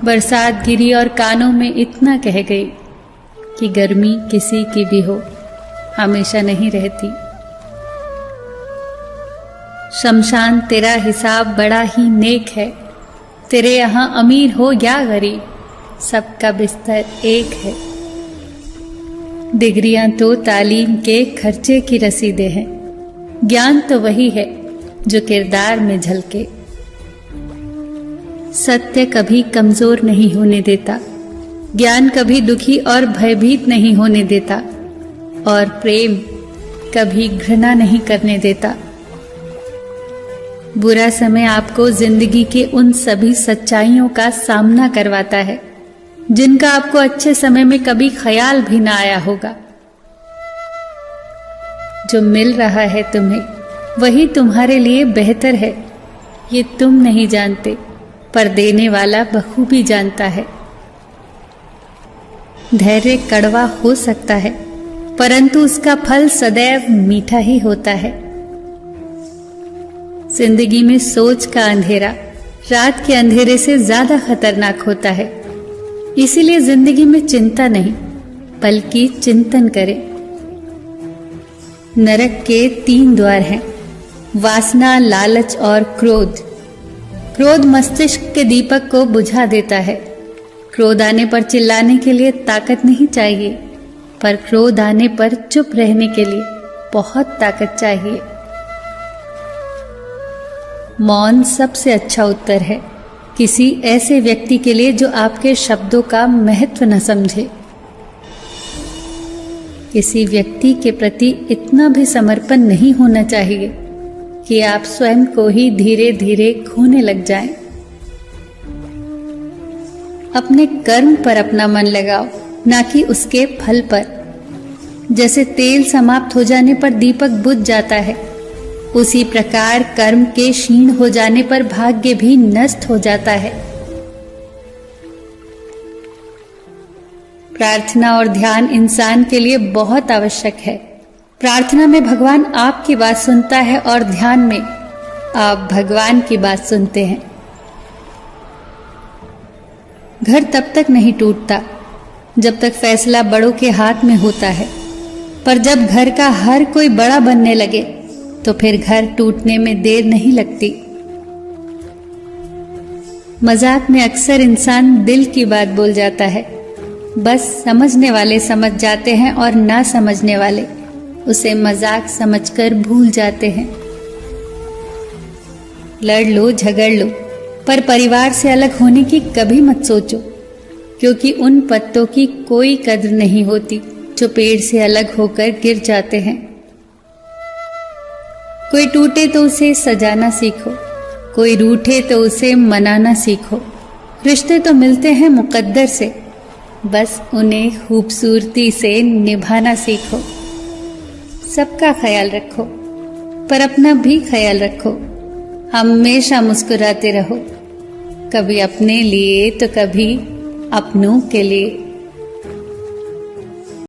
बरसात गिरी और कानों में इतना कह गई कि गर्मी किसी की भी हो, हमेशा नहीं रहती। शमशान तेरा हिसाब बड़ा ही नेक है, तेरे यहाँ अमीर हो या गरीब, सबका बिस्तर एक है। डिग्रियां तो तालीम के खर्चे की रसीदें हैं, ज्ञान तो वही है जो किरदार में झलके। सत्य कभी कमजोर नहीं होने देता, ज्ञान कभी दुखी और भयभीत नहीं होने देता, और प्रेम कभी घृणा नहीं करने देता। बुरा समय आपको जिंदगी के उन सभी सच्चाइयों का सामना करवाता है जिनका आपको अच्छे समय में कभी ख्याल भी ना आया होगा। जो मिल रहा है तुम्हें वही तुम्हारे लिए बेहतर है, ये तुम नहीं जानते, पर देने वाला बखूबी जानता है। धैर्य कड़वा हो सकता है, परंतु उसका फल सदैव मीठा ही होता है। जिंदगी में सोच का अंधेरा रात के अंधेरे से ज्यादा खतरनाक होता है, इसीलिए जिंदगी में चिंता नहीं बल्कि चिंतन करें। नरक के 3 द्वार हैं, वासना, लालच और क्रोध। क्रोध मस्तिष्क के दीपक को बुझा देता है। क्रोध आने पर चिल्लाने के लिए ताकत नहीं चाहिए, पर क्रोध आने पर चुप रहने के लिए बहुत ताकत चाहिए। मौन सबसे अच्छा उत्तर है किसी ऐसे व्यक्ति के लिए जो आपके शब्दों का महत्व न समझे। किसी व्यक्ति के प्रति इतना भी समर्पण नहीं होना चाहिए कि आप स्वयं को ही धीरे धीरे खोने लग जाएं। अपने कर्म पर अपना मन लगाओ, ना कि उसके फल पर। जैसे तेल समाप्त हो जाने पर दीपक बुझ जाता है, उसी प्रकार कर्म के क्षीण हो जाने पर भाग्य भी नष्ट हो जाता है। प्रार्थना और ध्यान इंसान के लिए बहुत आवश्यक है। प्रार्थना में भगवान आपकी बात सुनता है और ध्यान में आप भगवान की बात सुनते हैं। घर तब तक नहीं टूटता जब तक फैसला बड़ों के हाथ में होता है, पर जब घर का हर कोई बड़ा बनने लगे तो फिर घर टूटने में देर नहीं लगती। मजाक में अक्सर इंसान दिल की बात बोल जाता है, बस समझने वाले समझ जाते हैं और ना समझने वाले उसे मजाक समझकर भूल जाते हैं। लड़ लो, झगड़ लो, पर परिवार से अलग होने की कभी मत सोचो, क्योंकि उन पत्तों की कोई कद्र नहीं होती जो पेड़ से अलग होकर गिर जाते हैं। कोई टूटे तो उसे सजाना सीखो, कोई रूठे तो उसे मनाना सीखो। रिश्ते तो मिलते हैं मुकद्दर से, बस उन्हें खूबसूरती से निभाना सीखो। सबका ख्याल रखो, पर अपना भी ख्याल रखो। हमेशा मुस्कुराते रहो, कभी अपने लिए तो कभी अपनों के लिए।